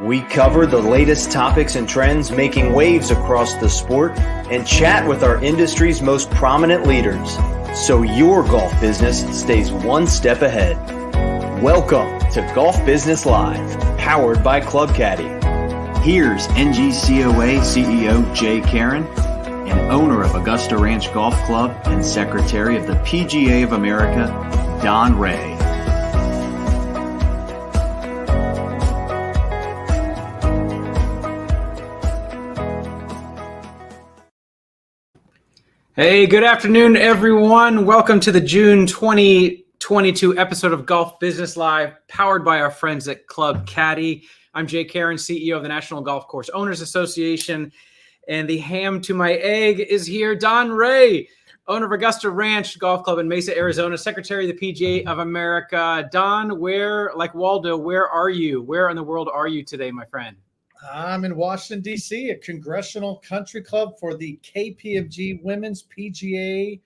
We cover the latest topics and trends making waves across the sport and chat with our industry's most prominent leaders so your golf business stays one step ahead. Welcome to Golf Business Live, powered by Club Caddy. Here's NGCOA CEO Jay Caron and owner of Augusta Ranch Golf Club and secretary of the PGA of America, Don Ray. Hey, good afternoon, everyone. Welcome to the June 2022 episode of Golf Business Live, powered by our friends at Club Caddy. I'm Jay Caron, CEO of the National Golf Course Owners Association, and the ham to my egg is here. Don Ray, owner of Augusta Ranch Golf Club in Mesa, Arizona, secretary of the PGA of America. Don, where, like Waldo, where are you? Where in the world are you today, my friend? I'm in Washington, D.C., at Congressional Country Club for the KPMG Women's PGA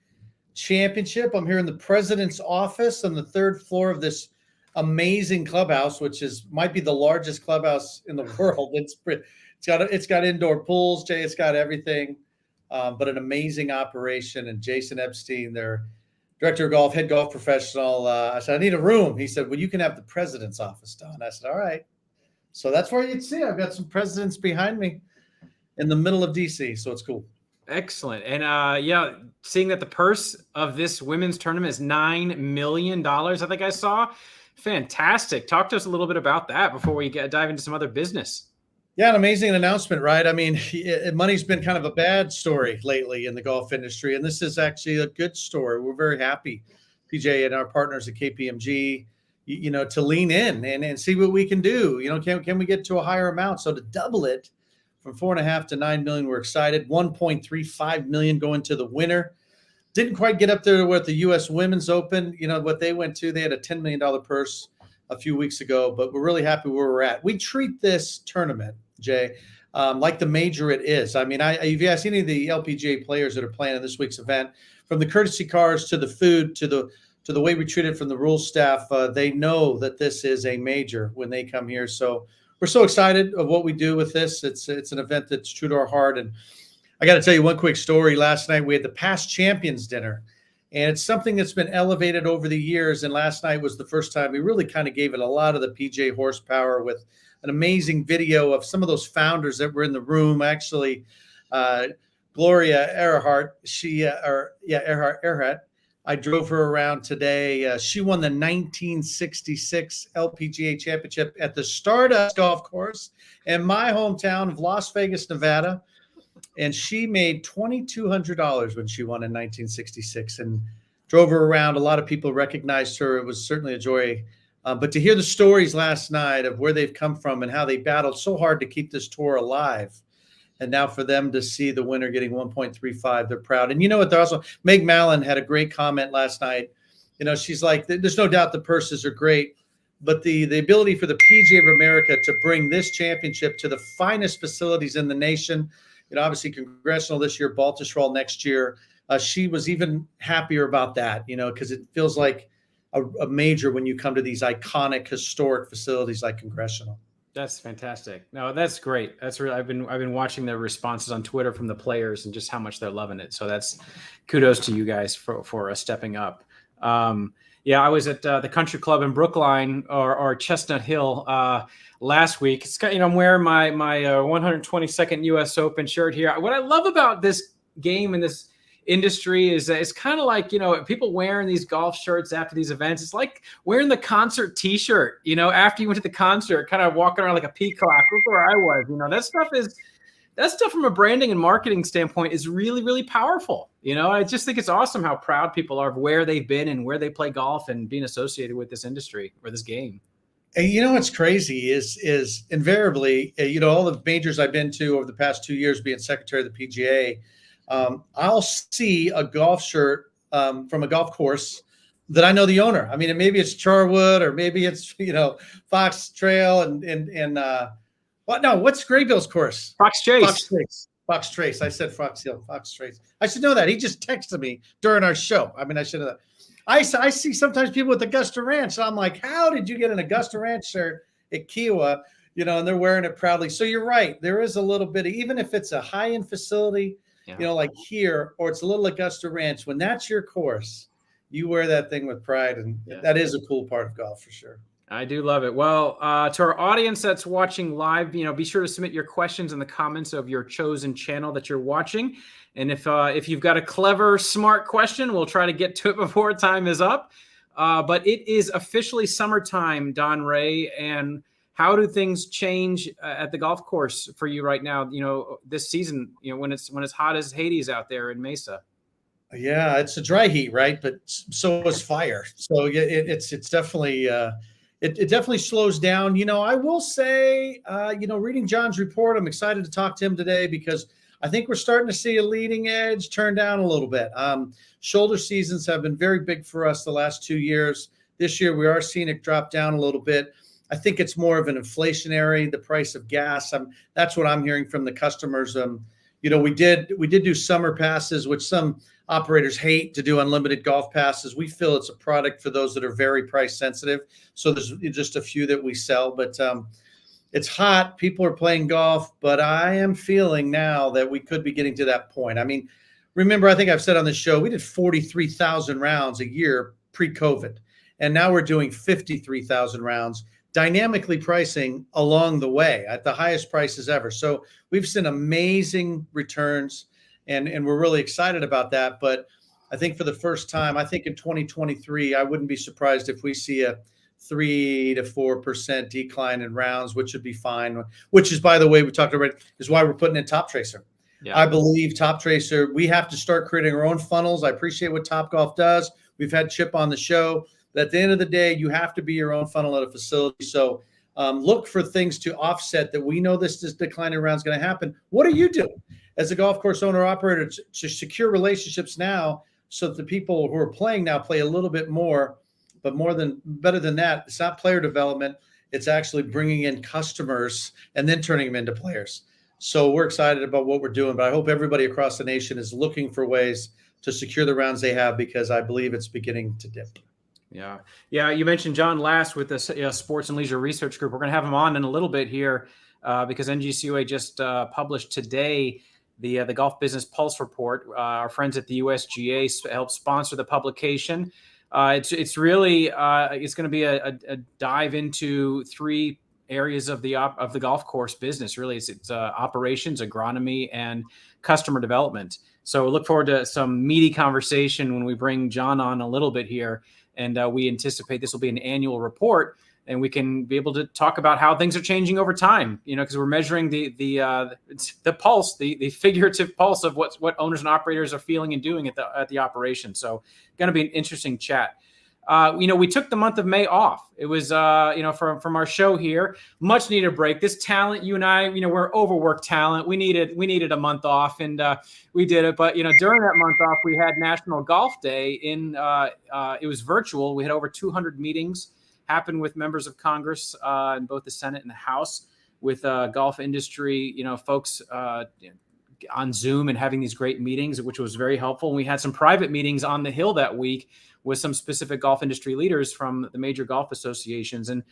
Championship. I'm here in the president's office on the third floor of this amazing clubhouse, which might be the largest clubhouse in the world. It's got indoor pools, Jay. It's got everything, but an amazing operation. And Jason Epstein, their director of golf, head golf professional. I said, I need a room. He said, well, you can have the president's office, Don. I said, all right. So that's where you'd see. I've got some presidents behind me in the middle of DC, so it's cool. Excellent. And seeing that the purse of this women's tournament is $9 million, I think I saw. Fantastic. Talk to us a little bit about that before we dive into some other business. Yeah, an amazing announcement, right? I mean, money's been kind of a bad story lately in the golf industry, and this is actually a good story. We're very happy, PJ and our partners at KPMG, to lean in and see what we can do. Can we get to a higher amount? So to double it from 4.5 to 9 million, we're excited. 1.35 million going to the winner. Didn't quite get up there to what the U.S. Women's Open, what they went to. They had a $10 million purse a few weeks ago, but we're really happy where we're at. We treat this tournament, Jay, like the major it is. I mean, if you ask any of the LPGA players that are playing in this week's event, from the courtesy cars to the food to the way we treat it from the rules staff, they know that this is a major when they come here. So we're so excited of what we do with this. It's an event that's true to our heart. And I got to tell you one quick story. Last night we had the past champions dinner, and it's something that's been elevated over the years. And last night was the first time we really kind of gave it a lot of the PJ horsepower with an amazing video of some of those founders that were in the room. Actually, Gloria Earhart, Earhart. I drove her around today. She won the 1966 LPGA Championship at the Stardust Golf Course in my hometown of Las Vegas, Nevada. And she made $2,200 when she won in 1966 and drove her around. A lot of people recognized her. It was certainly a joy. But to hear the stories last night of where they've come from and how they battled so hard to keep this tour alive. And now for them to see the winner getting 1.35, they're proud. And you know what? They're also, Meg Mallon had a great comment last night. She's like, there's no doubt the purses are great, but the ability for the PGA of America to bring this championship to the finest facilities in the nation, obviously Congressional this year, Baltusrol next year. She was even happier about that, because it feels like a major when you come to these iconic, historic facilities like Congressional. That's fantastic. No, that's great. That's really, I've been watching the responses on Twitter from the players and just how much they're loving it. So that's kudos to you guys for stepping up. I was at the country club in Brookline or Chestnut Hill last week. It's got, I'm wearing my 122nd U.S. Open shirt here. What I love about this game and this industry is it's kind of like, people wearing these golf shirts after these events. It's like wearing the concert t-shirt, after you went to the concert, kind of walking around like a peacock. Look where I was, that stuff from a branding and marketing standpoint is really, really powerful. I just think it's awesome how proud people are of where they've been and where they play golf and being associated with this industry or this game. And what's crazy is invariably, all the majors I've been to over the past 2 years being secretary of the PGA, I'll see a golf shirt from a golf course that I know the owner. I mean, maybe it's Charwood or maybe it's, Fox Trail and what's Grayville's course? Fox Chase. Fox Trace. I said Fox Hill, Fox Trace. I should know that. He just texted me during our show. I mean, I should have. I see sometimes people with Augusta Ranch. So I'm like, how did you get an Augusta Ranch shirt at Kiowa? and they're wearing it proudly. So you're right. There is a little bit of, even if it's a high-end facility, like here, or it's a little Augusta Ranch, when that's your course, you wear that thing with pride. And that is a cool part of golf for sure. I do love it. Well, to our audience that's watching live, be sure to submit your questions in the comments of your chosen channel that you're watching. And if you've got a clever, smart question, we'll try to get to it before time is up. But it is officially summertime, Don Ray. And how do things change at the golf course for you right now? This season, when it's hot as Hades out there in Mesa. Yeah, it's a dry heat, right? But so is fire. So it's definitely it definitely slows down. I will say, reading John's report, I'm excited to talk to him today because I think we're starting to see a leading edge turn down a little bit. Shoulder seasons have been very big for us the last 2 years. This year, we are seeing it drop down a little bit. I think it's more of an inflationary, the price of gas. That's what I'm hearing from the customers. We did do summer passes, which some operators hate to do unlimited golf passes. We feel it's a product for those that are very price sensitive. So there's just a few that we sell, but it's hot. People are playing golf, but I am feeling now that we could be getting to that point. Remember, I think I've said on this show, we did 43,000 rounds a year pre-COVID, and now we're doing 53,000 rounds, dynamically pricing along the way at the highest prices ever. So we've seen amazing returns, and we're really excited about that. But I think for the first time, I think in 2023, I wouldn't be surprised if we see a 3 to 4% decline in rounds, which would be fine, which is, by the way, we talked about, is why we're putting in Top Tracer. Yeah. I believe Top Tracer, we have to start creating our own funnels. I appreciate what Topgolf does. We've had Chip on the show. But at the end of the day, you have to be your own funnel at a facility. So look for things to offset that. We know this decline in rounds is going to happen. What are you doing as a golf course owner operator to secure relationships now so that the people who are playing now play a little bit more? But better than that, it's not player development. It's actually bringing in customers and then turning them into players. So we're excited about what we're doing, but I hope everybody across the nation is looking for ways to secure the rounds they have, because I believe it's beginning to dip. Yeah. You mentioned John Last with the Sports and Leisure Research Group. We're going to have him on in a little bit here because NGCOA just published today the Golf Business Pulse Report. Our friends at the USGA helped sponsor the publication. It's really it's going to be a dive into 3 areas of the golf course business. Really, it's operations, agronomy, and customer development. So look forward to some meaty conversation when we bring John on a little bit here. And we anticipate this will be an annual report, and we can be able to talk about how things are changing over time. Because we're measuring the pulse, the figurative pulse of what owners and operators are feeling and doing at the operation. So, going to be an interesting chat. We took the month of May off. It was from our show here, much needed break. This talent, you and I, we're overworked talent. We needed a month off, and we did it. But during that month off, we had National Golf Day. It was virtual. We had over 200 meetings happen with members of Congress in both the Senate and the House, with golf industry, folks on Zoom and having these great meetings, which was very helpful. And we had some private meetings on the Hill that week with some specific golf industry leaders from the major golf associations. And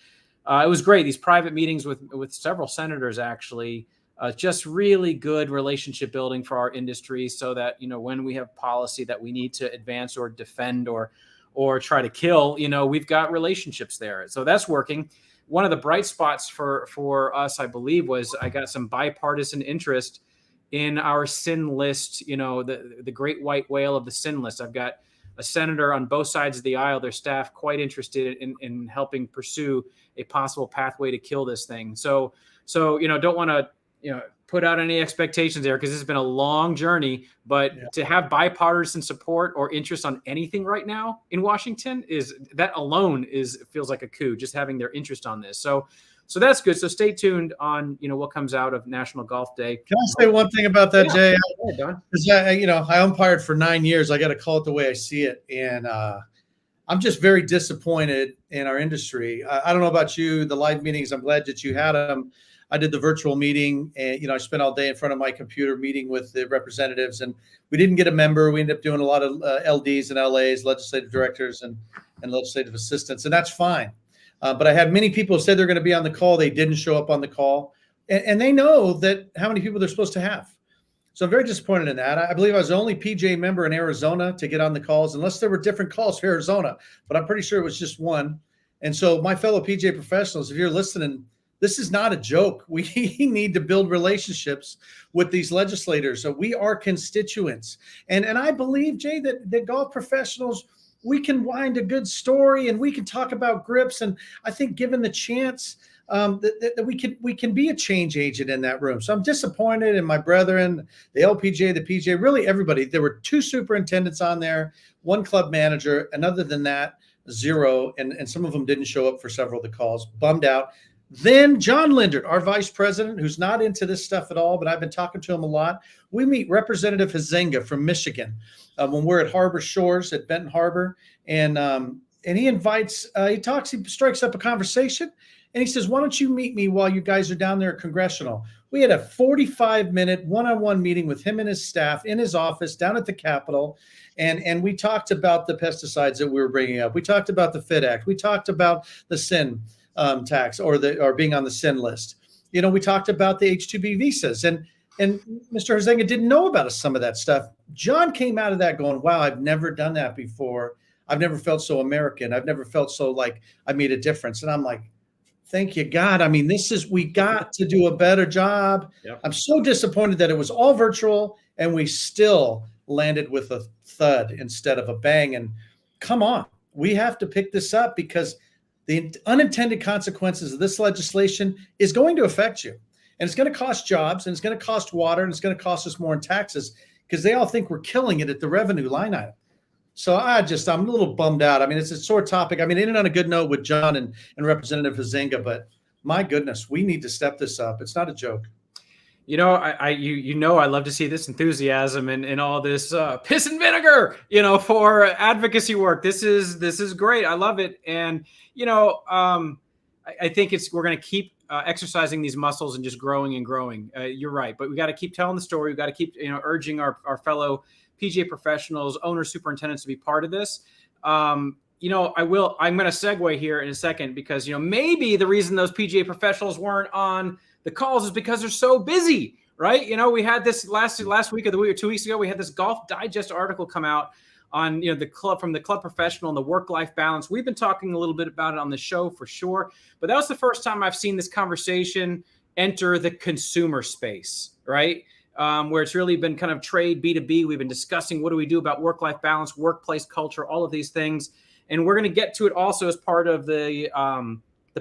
it was great. These private meetings with several senators, actually, just really good relationship building for our industry, so that, when we have policy that we need to advance or defend or try to kill, we've got relationships there. So that's working. One of the bright spots for us, I believe, was I got some bipartisan interest in our SIN list, the great white whale of the SIN list. I've got a senator on both sides of the aisle, their staff, quite interested in helping pursue a possible pathway to kill this thing. So don't want to, put out any expectations there, because this has been a long journey, but to have bipartisan support or interest on anything right now in Washington feels like a coup, just having their interest on this. So that's good. So stay tuned on, what comes out of National Golf Day. Can I say one thing about that, Jay? I umpired for 9 years. I got to call it the way I see it. And I'm just very disappointed in our industry. I don't know about you, the live meetings, I'm glad that you had them. I did the virtual meeting, and, I spent all day in front of my computer meeting with the representatives, and we didn't get a member. We ended up doing a lot of LDs and LAs, legislative directors and legislative assistants, and that's fine. But I had many people who said they're going to be on the call. They didn't show up on the call. And they know that how many people they're supposed to have. So I'm very disappointed in that. I believe I was the only PJ member in Arizona to get on the calls, unless there were different calls for Arizona, but I'm pretty sure it was just one. And so my fellow PJ professionals, if you're listening, this is not a joke. We need to build relationships with these legislators. So we are constituents. And I believe, Jay, that golf professionals, we can wind a good story and we can talk about grips. And I think given the chance, that we can be a change agent in that room. So I'm disappointed in my brethren, the LPGA, the PGA, really everybody. There were 2 superintendents on there, 1 club manager, and other than that, 0. And some of them didn't show up for several of the calls. Bummed out. Then John Lindert, our vice president, who's not into this stuff at all, but I've been talking to him a lot. We meet Representative Huizenga from Michigan when we're at Harbor Shores at Benton Harbor, and he invites, he strikes up a conversation. And he says, why don't you meet me while you guys are down there at Congressional? We had a 45-minute one-on-one meeting with him and his staff in his office down at the Capitol. And we talked about the pesticides that we were bringing up. We talked about the FIT Act. We talked about the SIN tax or being on the SIN list. You know, we talked about the H-2B visas. And Mr. Huizenga didn't know about some of that stuff. John came out of that going, wow, I've never done that before. I've never felt so American. I've never felt so like I made a difference. And I'm like, thank you, God. I mean, we got to do a better job. Yep. I'm so disappointed that it was all virtual and we still landed with a thud instead of a bang. And come on, we have to pick this up because the unintended consequences of this legislation is going to affect you. And it's going to cost jobs, and it's going to cost water, and it's going to cost us more in taxes because they all think we're killing it at the revenue line item. So I'm a little bummed out. I mean, it's a sore topic. I mean, ended on a good note with John and Representative Huizenga, but my goodness, we need to step this up. It's not a joke. You know, I love to see this enthusiasm and all this piss and vinegar, for advocacy work. This is great. I love it. And, I think we're going to keep exercising these muscles and just growing and growing. You're right. But we got to keep telling the story. We got to keep, urging our fellow PGA professionals, owners, superintendents to be part of this. I'm going to segue here in a second because, maybe the reason those PGA professionals weren't on the calls is because they're so busy, right? We had this last week of the week or 2 weeks ago, we had this Golf Digest article come out on, the club professional and the work-life balance. We've been talking a little bit about it on the show for sure, but that was the first time I've seen this conversation enter the consumer space, right? Where it's really been kind of trade B2B. We've been discussing what do we do about work-life balance, workplace culture, all of these things. And we're going to get to it also as part of the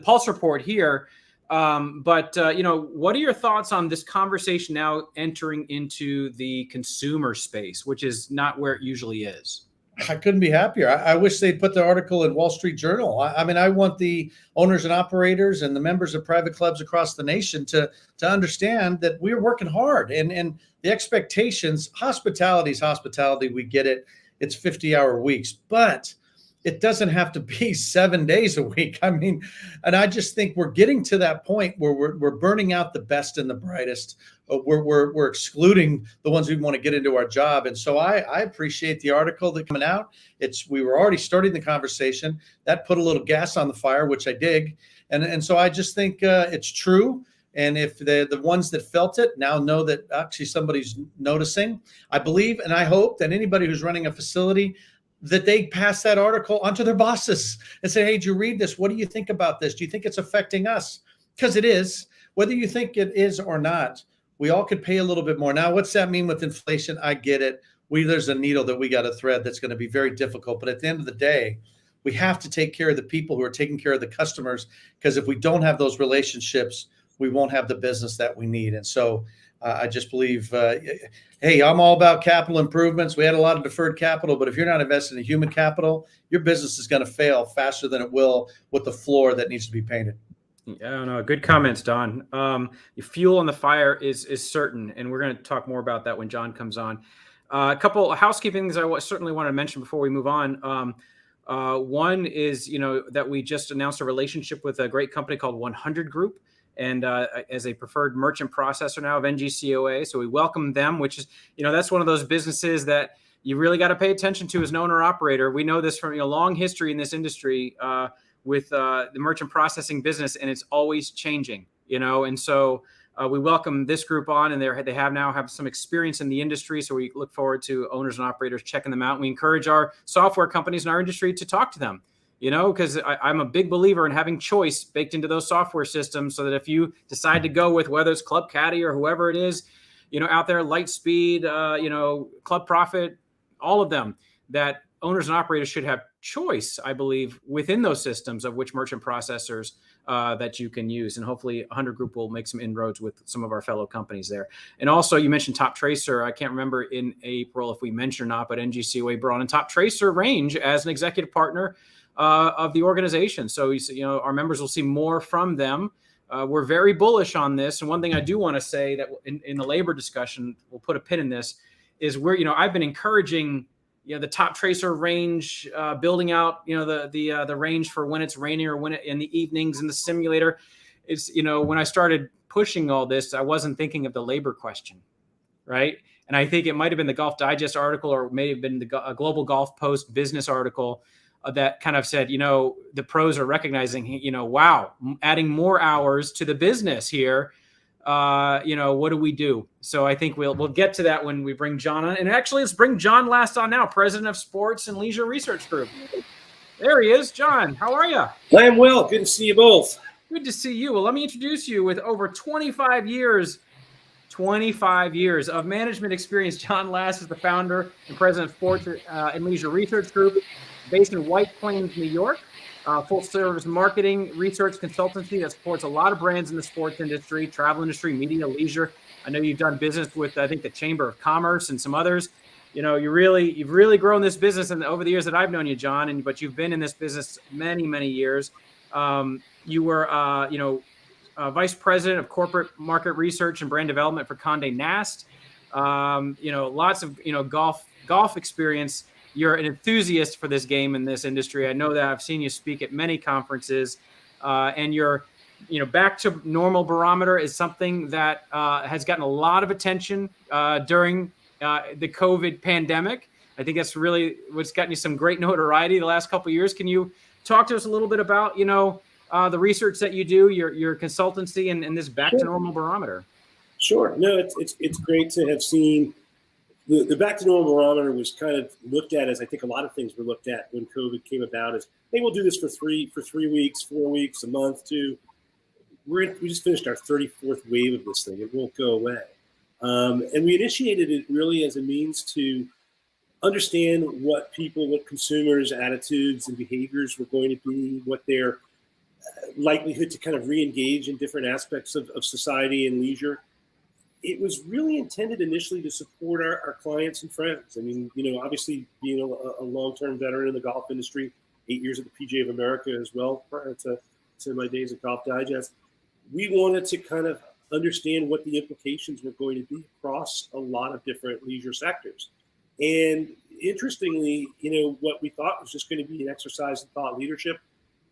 Pulse Report here. But what are your thoughts on this conversation now entering into the consumer space, which is not where it usually is? I couldn't be happier. I wish they'd put the article in Wall Street Journal. I mean, I want the owners and operators and the members of private clubs across the nation to understand that we're working hard and the expectations. Hospitality is hospitality. We get it. It's 50-hour weeks, but it doesn't have to be 7 days a week. I mean, and I just think we're getting to that point where we're burning out the best and the brightest. We're excluding the ones who want to get into our job. And so I appreciate the article that coming out. We were already starting the conversation. That put a little gas on the fire, which I dig. And so I just think it's true. And if the ones that felt it now know that actually somebody's noticing, I believe and I hope that anybody who's running a facility that they pass that article onto their bosses and say, hey, did you read this? What do you think about this? Do you think it's affecting us? Because it is. Whether you think it is or not, we all could pay a little bit more. Now, what's that mean with inflation? I get it. There's a needle that we got to thread that's going to be very difficult. But at the end of the day, we have to take care of the people who are taking care of the customers, because if we don't have those relationships, we won't have the business that we need. And so I just believe, hey, I'm all about capital improvements. We had a lot of deferred capital, but if you're not invested in human capital, your business is going to fail faster than it will with the floor that needs to be painted. Yeah, no, good comments, Don. The fuel on the fire is certain, and we're going to talk more about that when John comes on. A couple of housekeeping things I certainly want to mention before we move on. One is, that we just announced a relationship with a great company called 100 Group. And as a preferred merchant processor now of NGCOA. So we welcome them, which is, that's one of those businesses that you really got to pay attention to as an owner operator. We know this from a long history in this industry. with the merchant processing business, and it's always changing, and so we welcome this group on, and they have some experience in the industry. So we look forward to owners and operators checking them out. And we encourage our software companies in our industry to talk to them, because I'm a big believer in having choice baked into those software systems, so that if you decide to go with whether it's Club Caddy or whoever it is, out there, Lightspeed, Club Profit, all of them, that owners and operators should have choice, I believe, within those systems of which merchant processors that you can use. And hopefully 100 Group will make some inroads with some of our fellow companies there. And also, you mentioned Top Tracer. I can't remember in April if we mentioned or not, but NGCOA brought in Top Tracer Range as an executive partner of the organization. So, our members will see more from them. We're very bullish on this. And one thing I do want to say that in the labor discussion, we'll put a pin in this, is I've been encouraging the Top Tracer range, building out, the range for when it's raining or when in the evenings in the simulator. It's, when I started pushing all this, I wasn't thinking of the labor question, right? And I think it might have been the Golf Digest article, or may have been the Global Golf Post business article that kind of said, the pros are recognizing, wow, adding more hours to the business here. What do we do? So I think we'll get to that when we bring John on. And actually, let's bring John Last on now, President of Sports and Leisure Research Group. There he is. John, how are you? I am well. Good to see you both. Good to see you. Well, let me introduce you. With over 25 years of management experience, John Last is the founder and president of Sports and Leisure Research Group, based in White Plains, New York. Full-service marketing research consultancy that supports a lot of brands in the sports industry, travel industry, media, leisure. I know you've done business with, I think, the Chamber of Commerce and some others. You've really grown this business over the years that I've known you, John. But you've been in this business many, many years. You were, vice president of corporate market research and brand development for Condé Nast. Lots of golf experience. You're an enthusiast for this game in this industry. I know that. I've seen you speak at many conferences, and your, back to normal barometer is something that has gotten a lot of attention during the COVID pandemic. I think that's really what's gotten you some great notoriety the last couple of years. Can you talk to us a little bit about, the research that you do, your consultancy, and this back to normal barometer? Sure. No, it's great to have seen. The back to normal barometer was kind of looked at as, I think a lot of things were looked at when COVID came about, as, hey, we'll do this for 3 weeks, 4 weeks, a month, 2. We just finished our 34th wave of this thing. It won't go away. And we initiated it really as a means to understand what consumers' attitudes and behaviors were going to be, what their likelihood to kind of re-engage in different aspects of society and leisure. It was really intended initially to support our clients and friends. I mean, obviously being a long-term veteran in the golf industry, 8 years at the PGA of America as well, prior to my days at Golf Digest, we wanted to kind of understand what the implications were going to be across a lot of different leisure sectors. And interestingly, what we thought was just going to be an exercise in thought leadership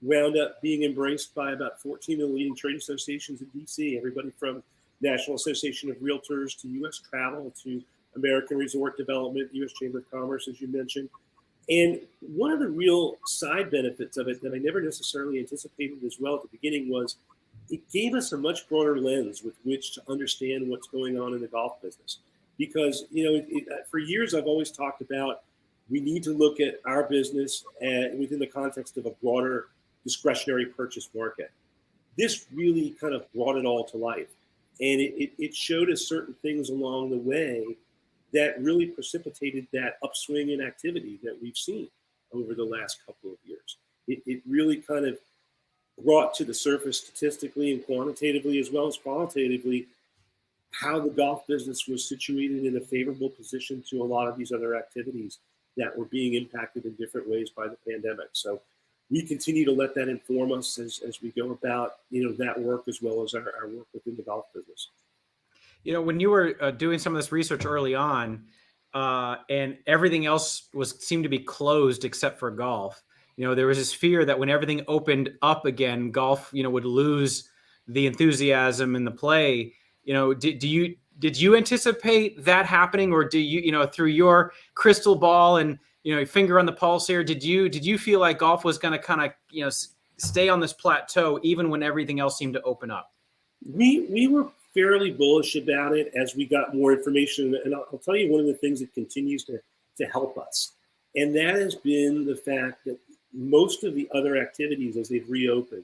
wound up being embraced by about 14 of the leading trade associations in DC, everybody from National Association of Realtors to U.S. Travel to American Resort Development, U.S. Chamber of Commerce, as you mentioned. And one of the real side benefits of it that I never necessarily anticipated as well at the beginning was it gave us a much broader lens with which to understand what's going on in the golf business. Because, for years I've always talked about we need to look at our business within the context of a broader discretionary purchase market. This really kind of brought it all to life. And it showed us certain things along the way that really precipitated that upswing in activity that we've seen over the last couple of years. It really kind of brought to the surface statistically and quantitatively as well as qualitatively how the golf business was situated in a favorable position to a lot of these other activities that were being impacted in different ways by the pandemic. So we continue to let that inform us as we go about, that work as well as our work within the golf business. When you were doing some of this research early on, and everything else seemed to be closed except for golf, there was this fear that when everything opened up again, golf, would lose the enthusiasm and the play. Did you anticipate that happening, or do you, through your crystal ball and finger on the pulse here, did you feel like golf was going to kind of stay on this plateau even when everything else seemed to open up? We were fairly bullish about it as we got more information. And I'll tell you one of the things that continues to help us. And that has been the fact that most of the other activities as they've reopened,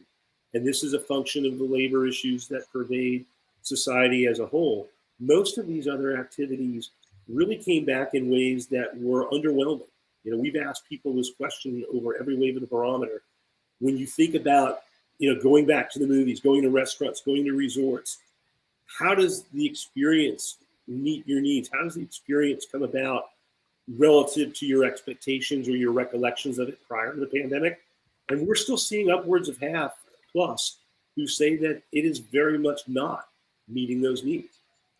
and this is a function of the labor issues that pervade society as a whole, most of these other activities really came back in ways that were underwhelming. We've asked people this question over every wave of the barometer. When you think about, going back to the movies, going to restaurants, going to resorts, how does the experience meet your needs? How does the experience come about relative to your expectations or your recollections of it prior to the pandemic? And we're still seeing upwards of half plus who say that it is very much not meeting those needs.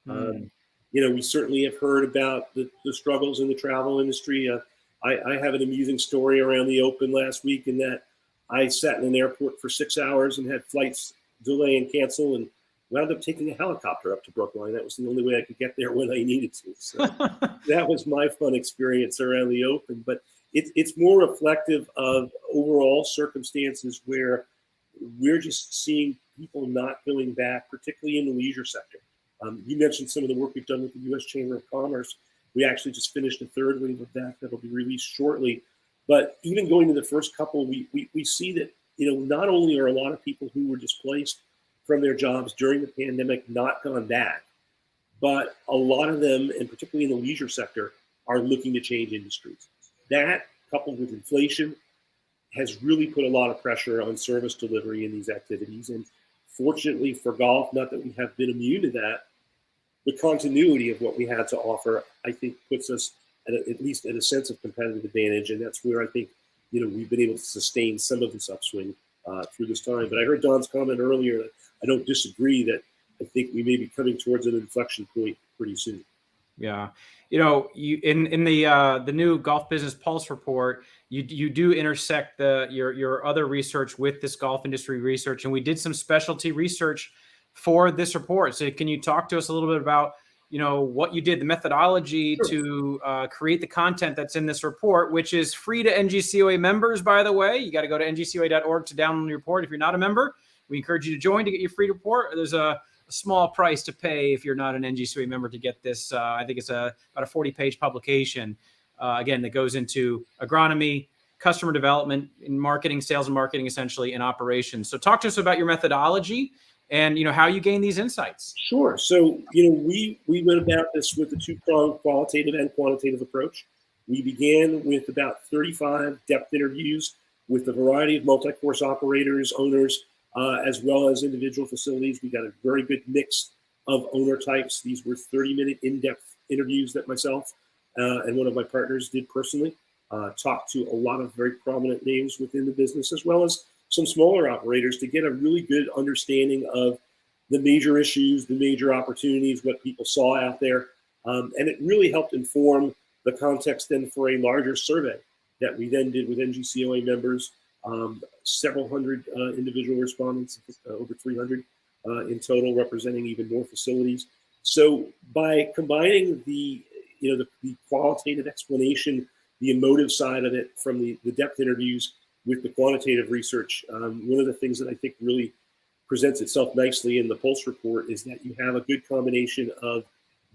We certainly have heard about the struggles in the travel industry. I have an amusing story around the Open last week in that I sat in an airport for 6 hours and had flights delay and cancel and wound up taking a helicopter up to Brookline. That was the only way I could get there when I needed to. So that was my fun experience around the Open. But it's more reflective of overall circumstances where we're just seeing people not going back, particularly in the leisure sector. You mentioned some of the work we've done with the U.S. Chamber of Commerce. We actually just finished a third wave of that that'll be released shortly. But even going to the first couple, we see that, not only are a lot of people who were displaced from their jobs during the pandemic not gone back, but a lot of them, and particularly in the leisure sector, are looking to change industries. That, coupled with inflation, has really put a lot of pressure on service delivery in these activities. And fortunately for golf, not that we have been immune to that, the continuity of what we had to offer, I think, puts us at least at a sense of competitive advantage. And that's where I think, we've been able to sustain some of this upswing through this time. But I heard Don's comment earlier that I don't disagree that I think we may be coming towards an inflection point pretty soon. Yeah. You in the new Golf Business Pulse report, you do intersect your other research with this golf industry research, and we did some specialty research for this report. So can you talk to us a little bit about, what you did, the methodology to create the content that's in this report, which is free to NGCOA members, by the way. You got to go to ngcoa.org to download the report. If you're not a member, we encourage you to join to get your free report. There's a small price to pay if you're not an NGCOA member to get this. I think it's about a 40-page publication, again, that goes into agronomy, customer development, in marketing, sales and marketing, essentially, and operations. So talk to us about your methodology and, how you gain these insights. Sure. So, we went about this with a two-pronged qualitative and quantitative approach. We began with about 35 depth interviews with a variety of multi-course operators, owners, as well as individual facilities. We got a very good mix of owner types. These were 30-minute in-depth interviews that myself and one of my partners did personally. Talked to a lot of very prominent names within the business, as well as some smaller operators, to get a really good understanding of the major issues, the major opportunities, what people saw out there. And it really helped inform the context then for a larger survey that we then did with NGCOA members. Several hundred individual respondents, over 300 in total, representing even more facilities. So by combining the qualitative explanation, the emotive side of it from the depth interviews with the quantitative research, one of the things that I think really presents itself nicely in the Pulse report is that you have a good combination of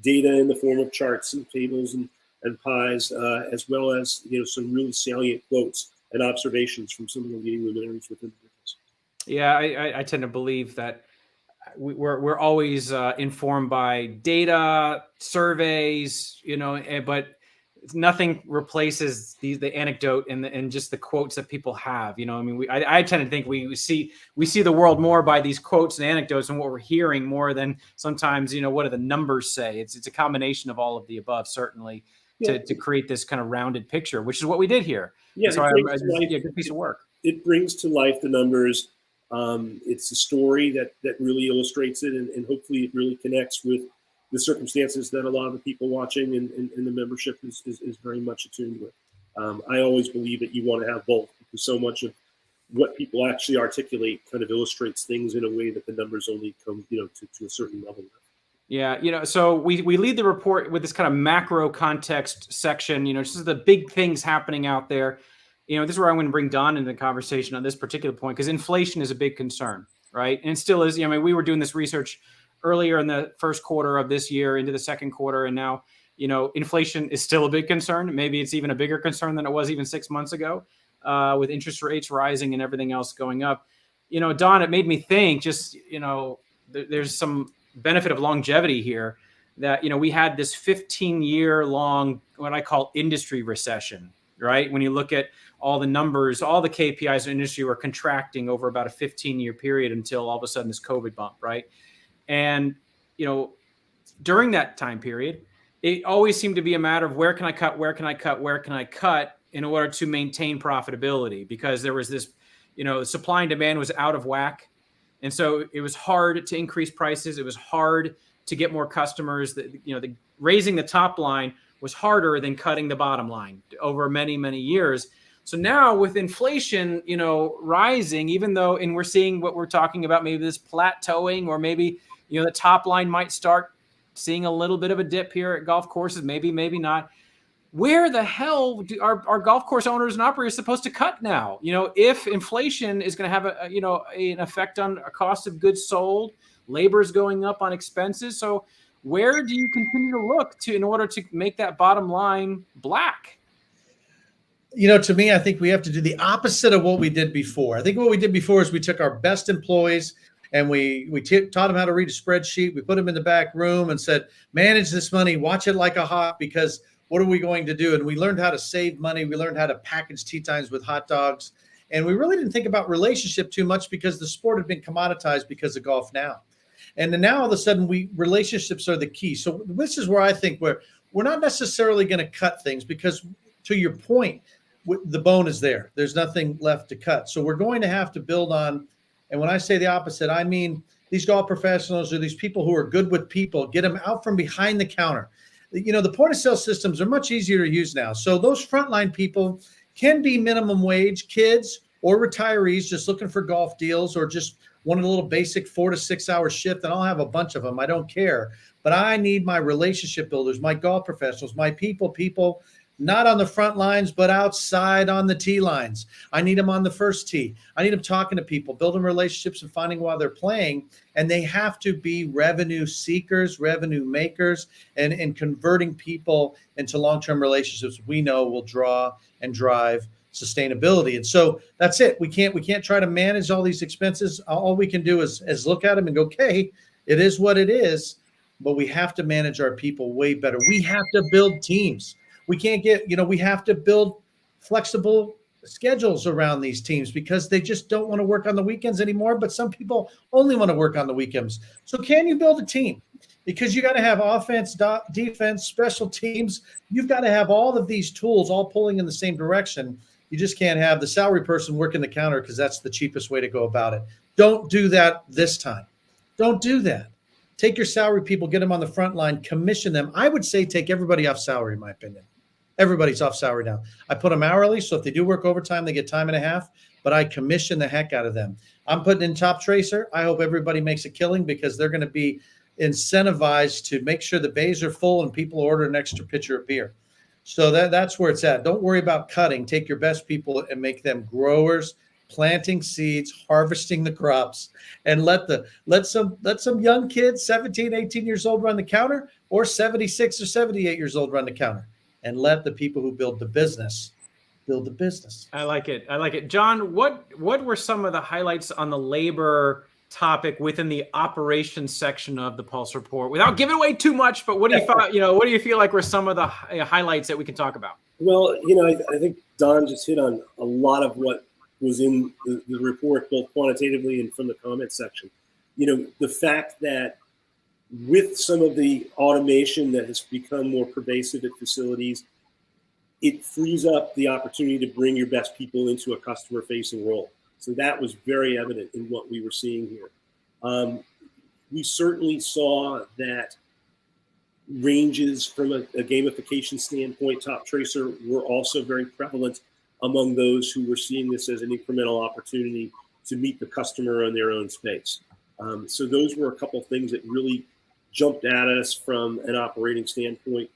data in the form of charts and tables and pies, as well as some really salient quotes and observations from some of the leading luminaries within the business. Yeah, I tend to believe that we're always informed by data, surveys, but nothing replaces the anecdote and just the quotes that people have. I tend to think we see the world more by these quotes and anecdotes and what we're hearing more than sometimes, what do the numbers say? It's a combination of all of the above, certainly, to create this kind of rounded picture, which is what we did here. Yeah, so good piece of work. It brings to life the numbers. It's a story that really illustrates it, and hopefully it really connects with the circumstances that a lot of the people watching and the membership is very much attuned with. I always believe that you want to have both, because so much of what people actually articulate kind of illustrates things in a way that the numbers only come, to a certain level. Yeah, so we lead the report with this kind of macro context section, just the big things happening out there. this is where I'm going to bring Don into the conversation on this particular point, because inflation is a big concern, right? And it still is. We were doing this research earlier in the first quarter of this year into the second quarter, and now, inflation is still a big concern. Maybe it's even a bigger concern than it was even 6 months ago, with interest rates rising and everything else going up. Don, it made me think there's some benefit of longevity here, that, we had this 15-year long, what I call industry recession, right? When you look at all the numbers, all the KPIs in the industry were contracting over about a 15-year period until all of a sudden this COVID bump, right? And, during that time period, it always seemed to be a matter of where can I cut in order to maintain profitability, because there was this, supply and demand was out of whack. And so it was hard to increase prices. It was hard to get more customers. Raising the top line was harder than cutting the bottom line over many, many years. So now with inflation, rising, even though, and we're seeing what we're talking about, maybe this plateauing, or maybe, the top line might start seeing a little bit of a dip here at golf courses, maybe not. Where the hell are golf course owners and operators supposed to cut now? If inflation is going to have an effect on a cost of goods sold, labor is going up on expenses. So where do you continue to look in order to make that bottom line black? To me, I think we have to do the opposite of what we did before. I think what we did before is we took our best employees and we taught them how to read a spreadsheet. We put them in the back room and said, manage this money, watch it like a hawk, because what are we going to do? And we learned how to save money. We learned how to package tea times with hot dogs. And we really didn't think about relationship too much, because the sport had been commoditized because of Golf Now. And then now all of a sudden relationships are the key. So this is where I think we're not necessarily going to cut things, because to your point, the bone is there. There's nothing left to cut. So we're going to have to build on. And when I say the opposite, I mean these golf professionals or these people who are good with people, get them out from behind the counter. The point of sale systems are much easier to use now. So those frontline people can be minimum wage kids or retirees just looking for golf deals, or just want a little basic 4 to 6 hour shift. And I'll have a bunch of them. I don't care. But I need my relationship builders, my golf professionals, my people not on the front lines, but outside on the tee lines. I need them on the first tee. I need them talking to people, building relationships and finding while they're playing. And they have to be revenue seekers, revenue makers, and converting people into long-term relationships we know will draw and drive sustainability. And so that's it. We can't try to manage all these expenses. All we can do is look at them and go, okay, it is what it is, but we have to manage our people way better. We have to build teams. We can't we have to build flexible schedules around these teams, because they just don't want to work on the weekends anymore. But some people only want to work on the weekends. So can you build a team? Because you got to have offense, defense, special teams. You've got to have all of these tools all pulling in the same direction. You just can't have the salary person working the counter, because that's the cheapest way to go about it. Don't do that this time. Don't do that. Take your salary people, get them on the front line, commission them. I would say take everybody off salary, in my opinion. Everybody's off salary now. I put them hourly, so if they do work overtime, they get time and a half, but I commission the heck out of them. I'm putting in Top Tracer. I hope everybody makes a killing, because they're going to be incentivized to make sure the bays are full and people order an extra pitcher of beer. So that's where it's at. Don't worry about cutting. Take your best people and make them growers, planting seeds, harvesting the crops, and let some young kids, 17, 18 years old, run the counter, or 76 or 78 years old run the counter. And let the people who build the business build the business. I like it. John, what were some of the highlights on the labor topic within the operations section of the Pulse Report? Without giving away too much, but what do you feel like were some of the highlights that we can talk about? Well, I think Don just hit on a lot of what was in the report, both quantitatively and from the comment section. The fact that with some of the automation that has become more pervasive at facilities, it frees up the opportunity to bring your best people into a customer-facing role. So that was very evident in what we were seeing here. We certainly saw that ranges from a gamification standpoint, Top Tracer, were also very prevalent among those who were seeing this as an incremental opportunity to meet the customer in their own space. So those were a couple of things that really jumped at us from an operating standpoint.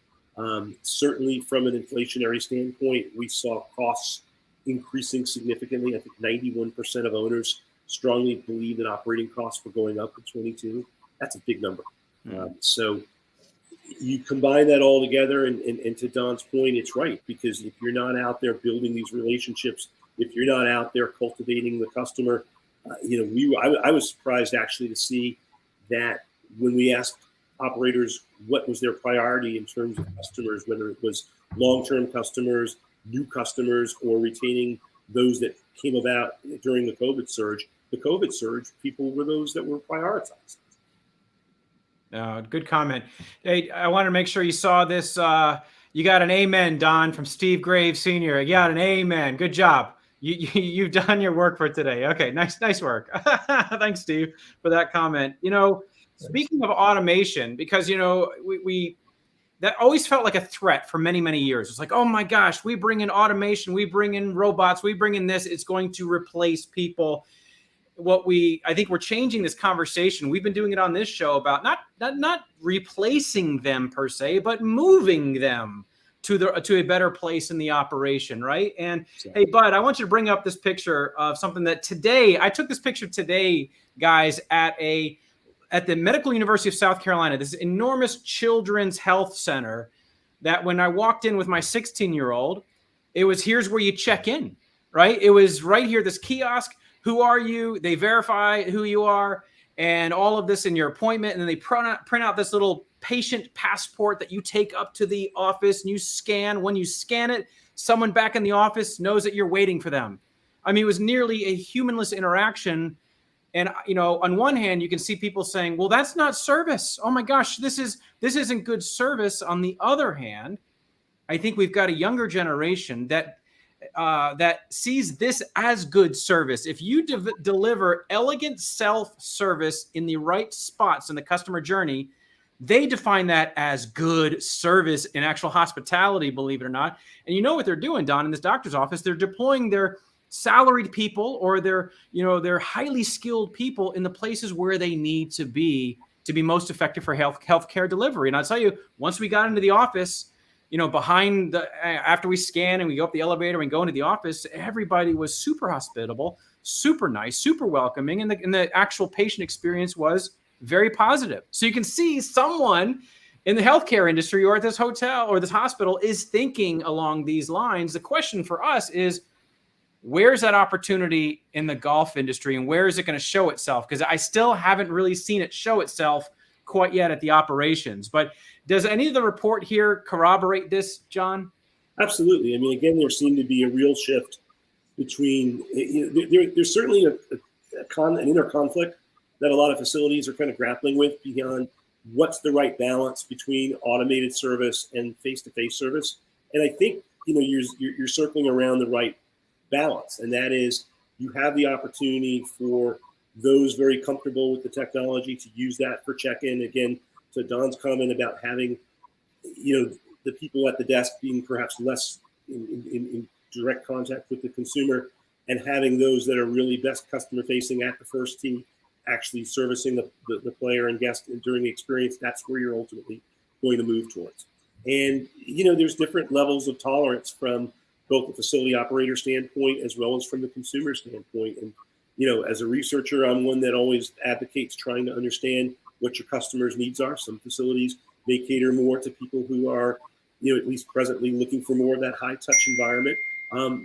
Certainly from an inflationary standpoint, we saw costs increasing significantly. I think 91% of owners strongly believe that operating costs were going up in 22. That's a big number. So you combine that all together, and to Don's point, it's right, because if you're not out there building these relationships, if you're not out there cultivating the customer, I was surprised actually to see that when we asked operators what was their priority in terms of customers, whether it was long-term customers, new customers, or retaining those that came about during the COVID surge, people were those that were prioritized. Good comment. Hey, I want to make sure you saw this. You got an amen, Don, from Steve Graves Sr. You got an amen. Good job. You've done your work for today. Okay, nice work. Thanks, Steve, for that comment. Speaking of automation, because we that always felt like a threat for many years. It's like, oh my gosh, we bring in automation, we bring in robots, we bring in this. It's going to replace people. I think we're changing this conversation. We've been doing it on this show about not replacing them per se, but moving them to a better place in the operation, right? And hey, Bud, I want you to bring up this picture of something that I took this picture today, guys, at the Medical University of South Carolina, this enormous children's health center, that when I walked in with my 16-year-old, it was, here's where you check in, right? It was right here, this kiosk. Who are you? They verify who you are and all of this in your appointment. And then they print out this little patient passport that you take up to the office and you scan. When you scan it, someone back in the office knows that you're waiting for them. I mean, it was nearly a humanless interaction. And, on one hand, you can see people saying, well, that's not service. Oh my gosh, this isn't good service. On the other hand, I think we've got a younger generation that sees this as good service. If you deliver elegant self-service in the right spots in the customer journey, they define that as good service in actual hospitality, believe it or not. And you know what they're doing, Don, in this doctor's office? They're deploying their salaried people or their highly skilled people in the places where they need to be most effective for healthcare delivery. And I'll tell you, once we got into the office, after we scan and we go up the elevator and go into the office, everybody was super hospitable, super nice, super welcoming. And the actual patient experience was very positive. So you can see someone in the healthcare industry or at this hotel or this hospital is thinking along these lines. The question for us is, where's that opportunity in the golf industry and where is it going to show itself? Because I still haven't really seen it show itself quite yet at the operations. But does any of the report here corroborate this, John? Absolutely. I mean, again, there seemed to be a real shift between, there's certainly an inner conflict that a lot of facilities are kind of grappling with beyond what's the right balance between automated service and face-to-face service. And I think, you're circling around the right balance. And that is, you have the opportunity for those very comfortable with the technology to use that for check-in. Again, to Don's comment about having, the people at the desk being perhaps less in direct contact with the consumer, and having those that are really best customer facing at the first tee, actually servicing the player and guest during the experience. That's where you're ultimately going to move towards. And, there's different levels of tolerance from both the facility operator standpoint as well as from the consumer standpoint. And, as a researcher, I'm one that always advocates trying to understand what your customers' needs are. Some facilities may cater more to people who are, at least presently looking for more of that high touch environment.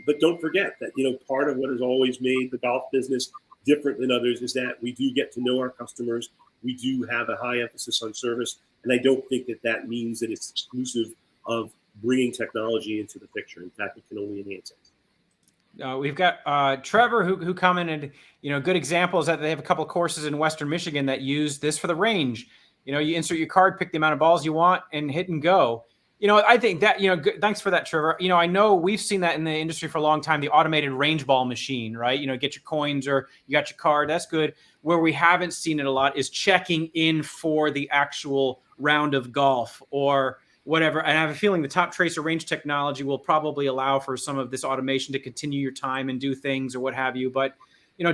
But don't forget that, part of what has always made the golf business different than others is that we do get to know our customers. We do have a high emphasis on service. And I don't think that means that it's exclusive of bringing technology into the picture. In fact, it can only enhance it. We've got Trevor who commented, good example is that they have a couple of courses in Western Michigan that use this for the range. You insert your card, pick the amount of balls you want and hit and go. I think that, thanks for that, Trevor. I know we've seen that in the industry for a long time, the automated range ball machine, right? Get your coins or you got your card. That's good. Where we haven't seen it a lot is checking in for the actual round of golf or whatever. And I have a feeling the Top Tracer range technology will probably allow for some of this automation to continue your time and do things or what have you. But,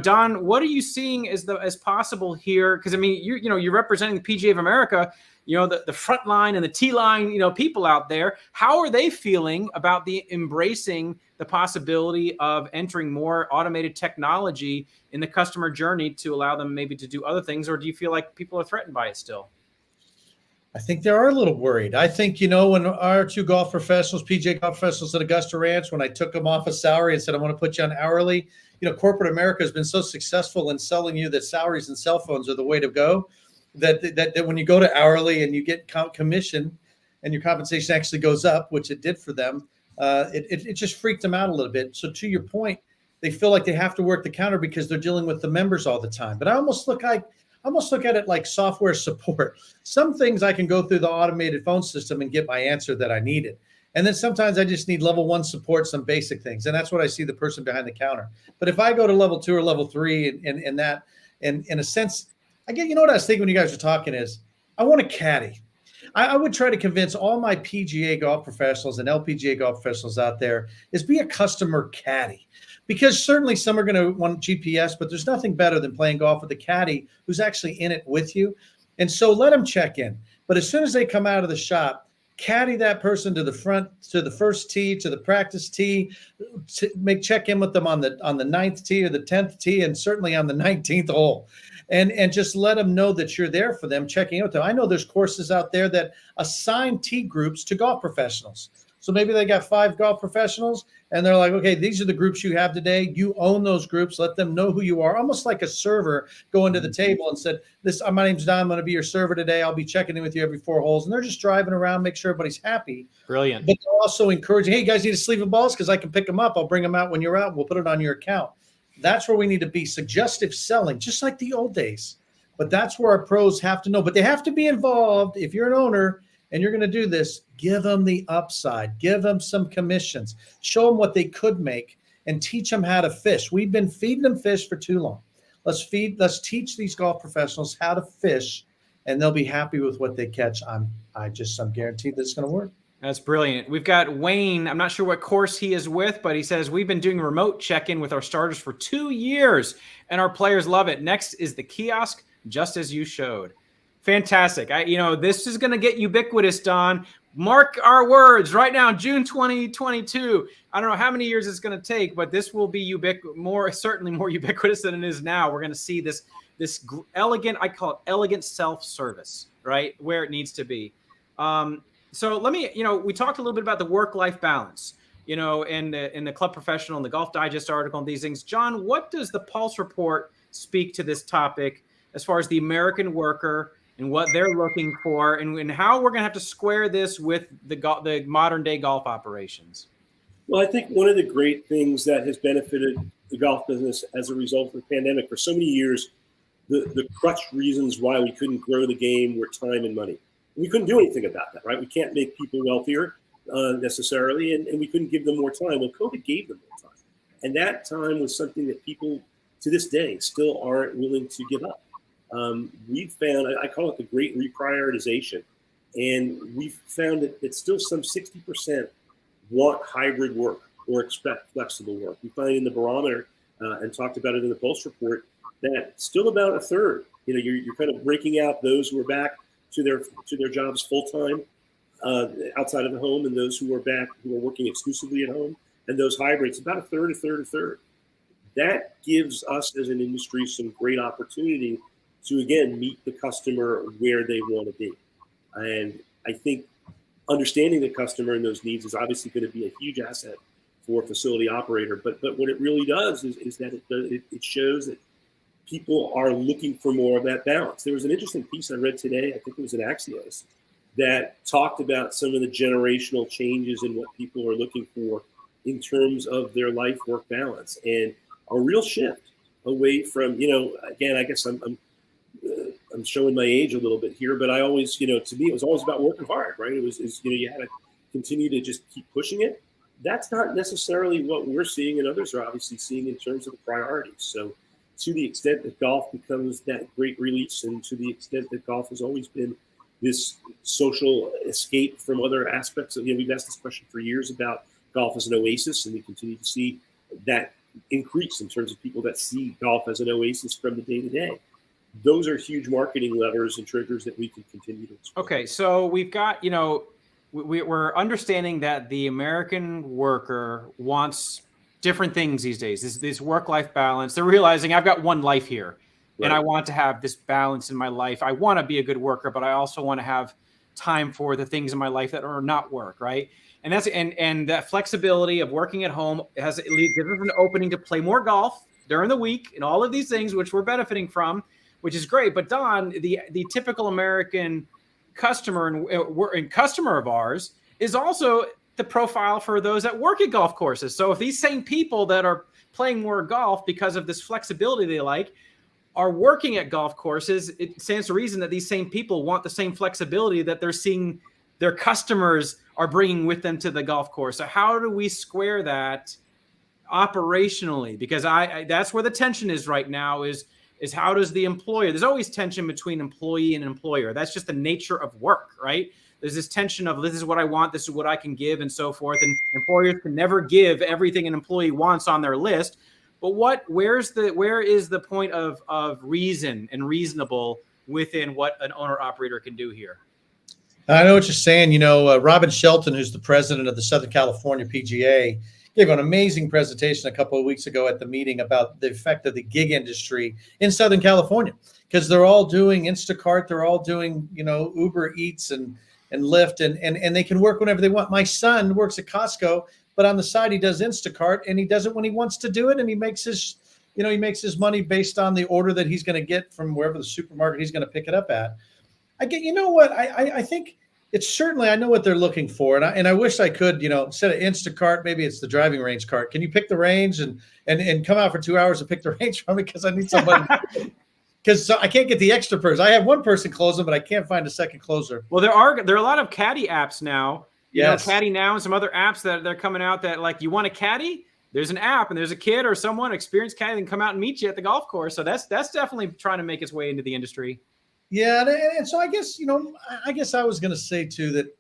Don, what are you seeing as possible here? Because, I mean, you're representing the PGA of America. the front line and the T line, people out there, how are they feeling about the embracing the possibility of entering more automated technology in the customer journey to allow them maybe to do other things? Or do you feel like people are threatened by it still? I think they are a little worried. I think, when our two golf professionals, PJ golf professionals at Augusta Ranch, when I took them off of salary and said, I want to put you on hourly, corporate America has been so successful in selling you that salaries and cell phones are the way to go, that when you go to hourly and you get commission and your compensation actually goes up, which it did for them, it just freaked them out a little bit. So to your point, they feel like they have to work the counter because they're dealing with the members all the time. But I almost look at it like software support. Some things I can go through the automated phone system and get my answer that I needed. And then sometimes I just need level 1 support, some basic things. And that's what I see the person behind the counter. But if I go to level 2 or level 3 and that, and in a sense, I get, what I was thinking when you guys were talking is I want a caddy. I would try to convince all my PGA golf professionals and LPGA golf professionals out there is be a customer caddy. Because certainly some are going to want GPS, but there's nothing better than playing golf with a caddy who's actually in it with you. And so let them check in. But as soon as they come out of the shop, caddy that person to the front, to the first tee, to the practice tee, check in with them on the 9th tee or the 10th tee, and certainly on the 19th hole. And just let them know that you're there for them, checking in with them. I know there's courses out there that assign tee groups to golf professionals. So maybe they got 5 golf professionals and they're like, okay, these are the groups you have today. You own those groups. Let them know who you are. Almost like a server going to the table and said, my name's Don. I'm going to be your server today. I'll be checking in with you every 4 holes. And they're just driving around, make sure everybody's happy. Brilliant. But they're also encouraging, hey, you guys need a sleeve of balls because I can pick them up. I'll bring them out when you're out. We'll put it on your account. That's where we need to be. Suggestive selling, just like the old days. But that's where our pros have to know. But they have to be involved. If you're an owner and you're going to do this, give them the upside, give them some commissions, show them what they could make, and teach them how to fish. We've been feeding them fish for too long. Let's teach these golf professionals how to fish, and they'll be happy with what they catch. I'm guaranteed that it's going to work. That's brilliant. We've got Wayne. I'm not sure what course he is with, but he says, we've been doing remote check-in with our starters for 2 years, and our players love it. Next is the kiosk, just as you showed. Fantastic. This is going to get ubiquitous, Don. Mark our words right now, June 2022. I don't know how many years it's going to take, but this will be certainly more ubiquitous than it is now. We're going to see this elegant, I call it elegant self-service, right, where it needs to be. So let me, we talked a little bit about the work-life balance, in the Club Professional and the Golf Digest article and these things. John, what does the Pulse Report speak to this topic as far as the American worker and what they're looking for, and how we're going to have to square this with the modern day golf operations? Well, I think one of the great things that has benefited the golf business as a result of the pandemic for so many years, the crutch reasons why we couldn't grow the game were time and money. We couldn't do anything about that, right? We can't make people wealthier necessarily, and we couldn't give them more time. Well, COVID gave them more time. And that time was something that people to this day still aren't willing to give up. We've found, I call it the great reprioritization, and we've found that still some 60% want hybrid work or expect flexible work. We find in the barometer, and talked about it in the Pulse Report, that still about a third, you're kind of breaking out those who are back to their jobs full-time outside of the home, and those who are back, who are working exclusively at home, and those hybrids, about a third. That gives us as an industry some great opportunity to, again, meet the customer where they want to be. And I think understanding the customer and those needs is obviously going to be a huge asset for a facility operator. But what it really does is that it shows that people are looking for more of that balance. There was an interesting piece I read today, I think it was in Axios, that talked about some of the generational changes in what people are looking for in terms of their life-work balance, and a real shift away from, again, I guess I'm showing my age a little bit here, but I always, to me, it was always about working hard, right? It was you had to continue to just keep pushing it. That's not necessarily what we're seeing, and others are obviously seeing in terms of the priorities. So to the extent that golf becomes that great release, and to the extent that golf has always been this social escape from other aspects of, we've asked this question for years about golf as an oasis, and we continue to see that increase in terms of people that see golf as an oasis from the day to day. those are huge marketing levers and triggers that we can continue to explore. Okay, so we've got, we're understanding that the American worker wants different things these days. This work-life balance. They're realizing I've got one life here, and I want to have this balance in my life. I want to be a good worker, but I also want to have time for the things in my life that are not work, right? And that's and that flexibility of working at home gives us an opening to play more golf during the week and all of these things, which we're benefiting from, which is great. But Don, the typical American customer and customer of ours is also the profile for those that work at golf courses. So if these same people that are playing more golf because of this flexibility they like are working at golf courses, it stands to reason that these same people want the same flexibility that they're seeing their customers are bringing with them to the golf course. So how do we square that operationally? Because that's where the tension is right now is how does the employer, there's always tension between employee and employer. That's just the nature of work, right? There's this tension of this is what I want, this is what I can give, and so forth. And employers can never give everything an employee wants on their list. But where is the point of reason and reasonable within what an owner operator can do here? I know what you're saying. Robin Shelton, who's the president of the Southern California PGA, gave an amazing presentation a couple of weeks ago at the meeting about the effect of the gig industry in Southern California, because they're all doing Instacart, they're all doing, Uber Eats and Lyft, and they can work whenever they want. My son works at Costco, but on the side he does Instacart, and he does it when he wants to do it, and he makes his money based on the order that he's going to get from wherever the supermarket he's going to pick it up at. I think it's certainly, I know what they're looking for. And I wish I could, instead of Instacart, maybe it's the driving range cart. Can you pick the range and come out for 2 hours to pick the range from me? Because I need somebody, because I can't get the extra person. I have one person closing, but I can't find a second closer. Well, there are a lot of caddy apps now. Yes. Caddy Now and some other apps that they're coming out that, like, you want a caddy? There's an app and there's a kid or someone experienced caddy that can come out and meet you at the golf course. So that's definitely trying to make its way into the industry. Yeah, and so I guess I was going to say too that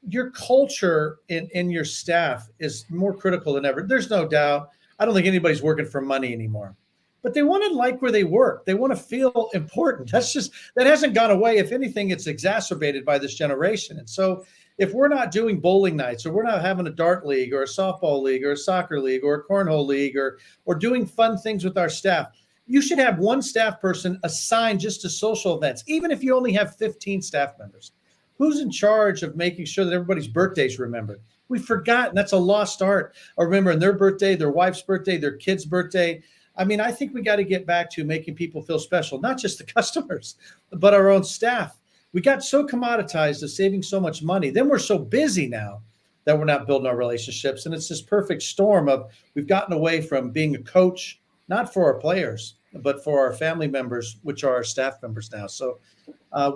your culture in your staff is more critical than ever. There's no doubt. I don't think anybody's working for money anymore, but they want to like where they work. They want to feel important. That hasn't gone away. If anything, it's exacerbated by this generation. And so if we're not doing bowling nights, or we're not having a dart league or a softball league or a soccer league or a cornhole league or doing fun things with our staff, you should have one staff person assigned just to social events, even if you only have 15 staff members. Who's in charge of making sure that everybody's birthday is remembered? We've forgotten. That's a lost art of remembering their birthday, their wife's birthday, their kid's birthday. I mean, I think we got to get back to making people feel special, not just the customers, but our own staff. We got so commoditized to saving so much money. Then we're so busy now that we're not building our relationships. And it's this perfect storm of we've gotten away from being a coach, not for our players, but for our family members, which are our staff members now. So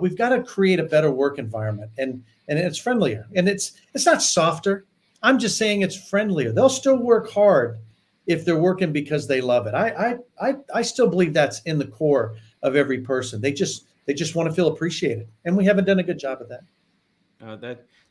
we've got to create a better work environment, and it's friendlier, and it's not softer. I'm just saying it's friendlier. They'll still work hard if they're working because they love it. I still believe that's in the core of every person. They just want to feel appreciated, and we haven't done a good job of that.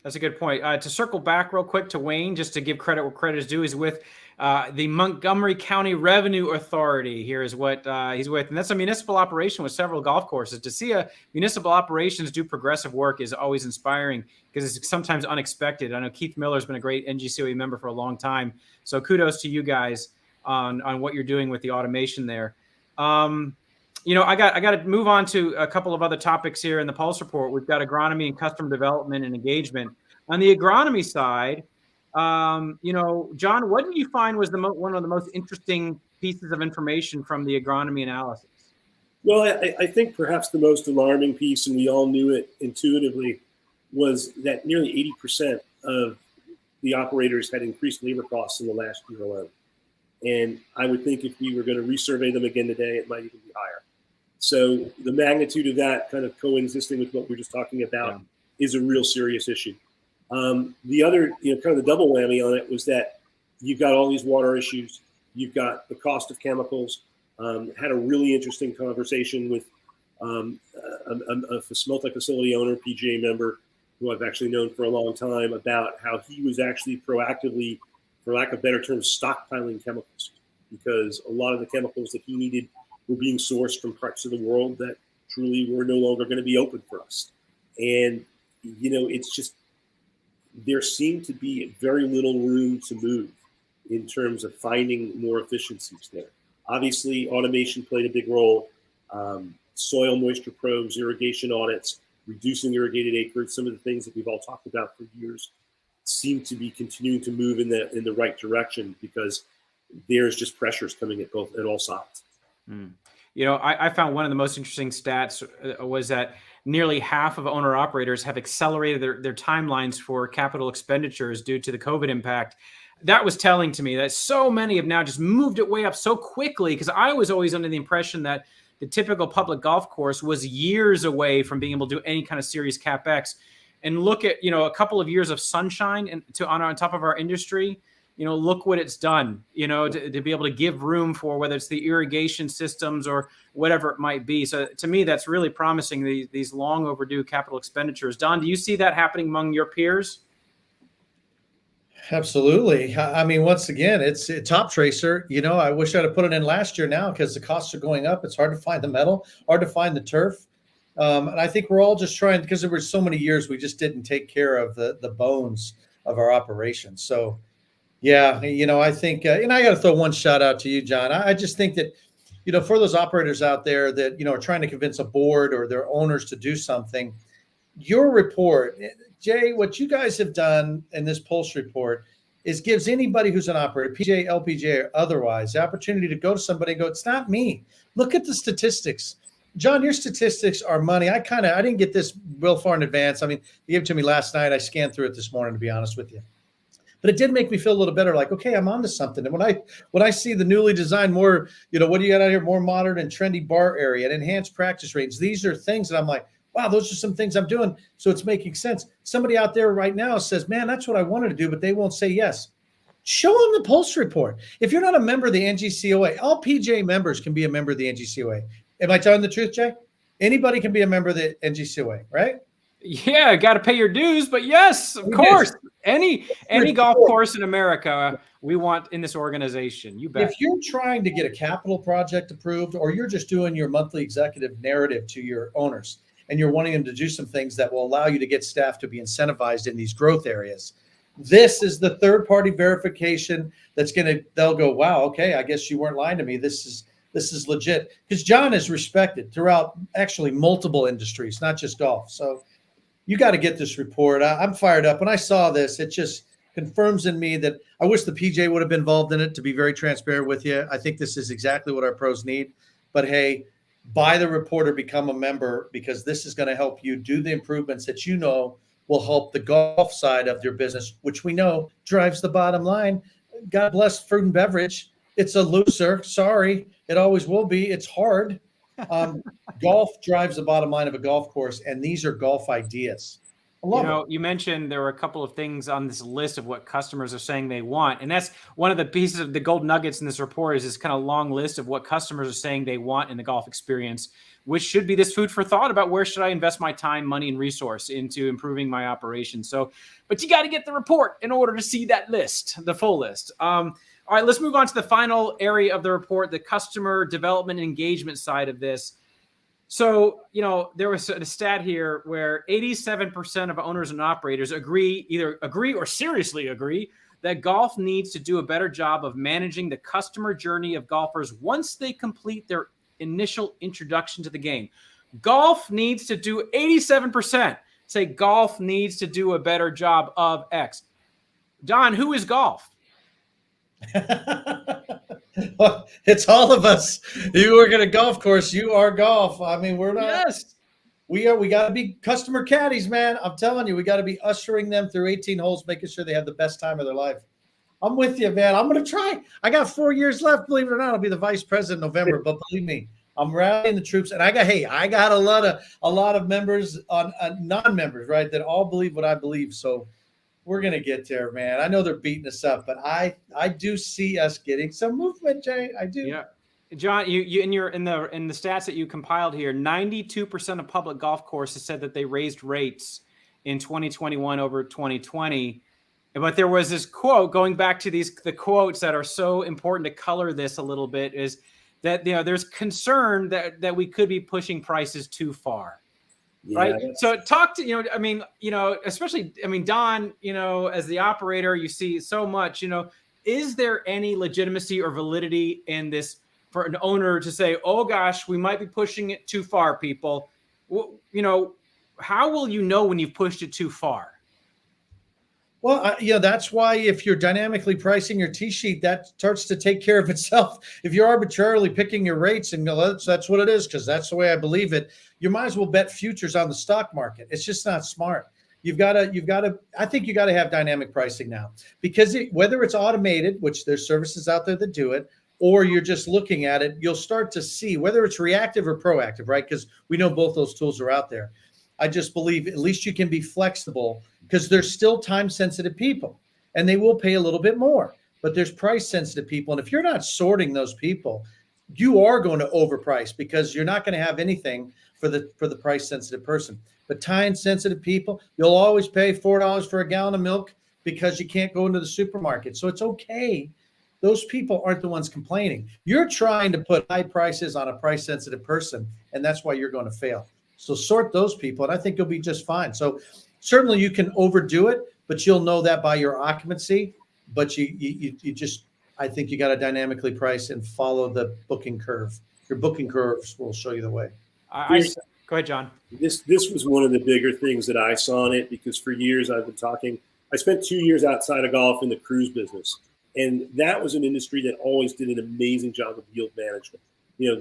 That's a good point. To circle back real quick to Wayne, just to give credit where credit is due, is with the Montgomery County Revenue Authority. Here is what he's with, and that's a municipal operation with several golf courses. To see a municipal operations do progressive work is always inspiring because it's sometimes unexpected. I know Keith Miller's been a great NGCOE member for a long time, so kudos to you guys on what you're doing with the automation there. I got to move on to a couple of other topics here in the Pulse Report. We've got agronomy and customer development and engagement. On the agronomy side, John, what did you find was one of the most interesting pieces of information from the agronomy analysis? Well, I think perhaps the most alarming piece, and we all knew it intuitively, was that nearly 80% of the operators had increased labor costs in the last year alone. And I would think if we were going to resurvey them again today, it might even be higher. So the magnitude of that kind of coexisting with what we were just talking about is a real serious issue. The other, kind of the double whammy on it was that you've got all these water issues. You've got the cost of chemicals. Had a really interesting conversation with a multi-facility owner, PGA member, who I've actually known for a long time, about how he was actually proactively, for lack of better terms, stockpiling chemicals, because a lot of the chemicals that he needed were being sourced from parts of the world that truly were no longer going to be open for us. And, it's just, there seemed to be very little room to move in terms of finding more efficiencies there. Obviously, automation played a big role. Soil moisture probes, irrigation audits, reducing irrigated acreage, some of the things that we've all talked about for years seem to be continuing to move in the right direction because there's just pressures coming at all sides. Mm. I found one of the most interesting stats was that nearly half of owner operators have accelerated their timelines for capital expenditures due to the COVID impact. That was telling to me that so many have now just moved it way up so quickly, because I was always under the impression that the typical public golf course was years away from being able to do any kind of serious CapEx. And look at, a couple of years of sunshine on top of our industry. Look what it's done, to be able to give room for whether it's the irrigation systems or whatever it might be. So to me, that's really promising, these long overdue capital expenditures. Don, do you see that happening among your peers? Absolutely. I mean, once again, it's a top tracer. I wish I'd have put it in last year now because the costs are going up. It's hard to find the metal, hard to find the turf. And I think we're all just trying, because there were so many years we just didn't take care of the bones of our operations. So, yeah, I think, and I got to throw one shout out to you, John. I just think that, for those operators out there that, are trying to convince a board or their owners to do something, your report, Jay, what you guys have done in this Pulse report is gives anybody who's an operator, PJ, LPGA, or otherwise, the opportunity to go to somebody and go, it's not me. Look at the statistics. John, your statistics are money. I didn't get this real far in advance. I mean, you gave it to me last night. I scanned through it this morning, to be honest with you. But it did make me feel a little better, like, okay, I'm onto something. And when I see the newly designed, more, what do you got out here, more modern and trendy bar area and enhanced practice range, these are things that I'm like, wow, those are some things I'm doing. So it's making sense. Somebody out there right now says, man, that's what I wanted to do, but they won't say yes. Show them the Pulse report. If you're not a member of the NGCOA, all PGA members can be a member of the NGCOA. Am I telling the truth, Jay? Anybody can be a member of the NGCOA, right? Yeah, got to pay your dues, but yes, of course. Any golf course in America, we want in this organization. You bet. If you're trying to get a capital project approved, or you're just doing your monthly executive narrative to your owners, and you're wanting them to do some things that will allow you to get staff to be incentivized in these growth areas, this is the third-party verification they'll go, wow, okay, I guess you weren't lying to me. This is legit. Because John is respected throughout actually multiple industries, not just golf. So you got to get this report. I'm fired up. When I saw this, it just confirms in me that I wish the PJ would have been involved in it, to be very transparent with you. I think this is exactly what our pros need. But hey, buy the report or become a member, because this is going to help you do the improvements that will help the golf side of your business, which we know drives the bottom line. God bless fruit and beverage. It's a loser. Sorry. It always will be. It's hard. Golf drives the bottom line of a golf course, and these are golf ideas. You mentioned there were a couple of things on this list of what customers are saying they want. And that's one of the pieces of the gold nuggets in this report, is this kind of long list of what customers are saying they want in the golf experience, which should be this food for thought about where should I invest my time, money, and resource into improving my operation. So, but you got to get the report in order to see that list, the full list. All right, let's move on to the final area of the report, the customer development and engagement side of this. So, there was a stat here where 87% of owners and operators either agree or seriously agree that golf needs to do a better job of managing the customer journey of golfers once they complete their initial introduction to the game. Golf needs to do 87%. Say golf needs to do a better job of X. Don, who is golf? It's all of us. You work at a golf course, you are golf. I mean, we're not. Yes. We got to be customer caddies, man. I'm telling you, we got to be ushering them through 18 holes, making sure they have the best time of their life. I'm with you, man. I'm going to try. I got 4 years left. Believe it or not, I'll be the vice president in November. But believe me, I'm rallying the troops, and I got a lot of members on non-members, right, that all believe what I believe. So we're going to get there, man. I know they're beating us up, but I do see us getting some movement, Jay. I do. Yeah. John, you in the stats that you compiled here, 92% of public golf courses said that they raised rates in 2021 over 2020. But there was this quote, going back to the quotes that are so important to color this a little bit, is that there's concern that we could be pushing prices too far. Yeah, right. So talk to, especially, Don, as the operator, you see so much, is there any legitimacy or validity in this for an owner to say, oh gosh, we might be pushing it too far, people? How will you know when you've pushed it too far? Well, that's why if you're dynamically pricing your T-sheet, that starts to take care of itself. If you're arbitrarily picking your rates and that's what it is, because that's the way I believe it, you might as well bet futures on the stock market. It's just not smart. I think you got to have dynamic pricing now, because whether it's automated, which there's services out there that do it, or you're just looking at it, you'll start to see whether it's reactive or proactive, right? Because we know both those tools are out there. I just believe at least you can be flexible, because there's still time-sensitive people, and they will pay a little bit more. But there's price-sensitive people, and if you're not sorting those people, you are going to overprice, because you're not going to have anything for the price-sensitive person. But time-sensitive people, you'll always pay $4 for a gallon of milk because you can't go into the supermarket. So it's okay. Those people aren't the ones complaining. You're trying to put high prices on a price-sensitive person, and that's why you're going to fail. So sort those people, and I think you'll be just fine. So certainly you can overdo it, but you'll know that by your occupancy. But I think you got to dynamically price and follow the booking curve. Your booking curves will show you the way. Go ahead, John. This was one of the bigger things that I saw in it, because for years I've been talking. I spent 2 years outside of golf in the cruise business, and that was an industry that always did an amazing job of yield management.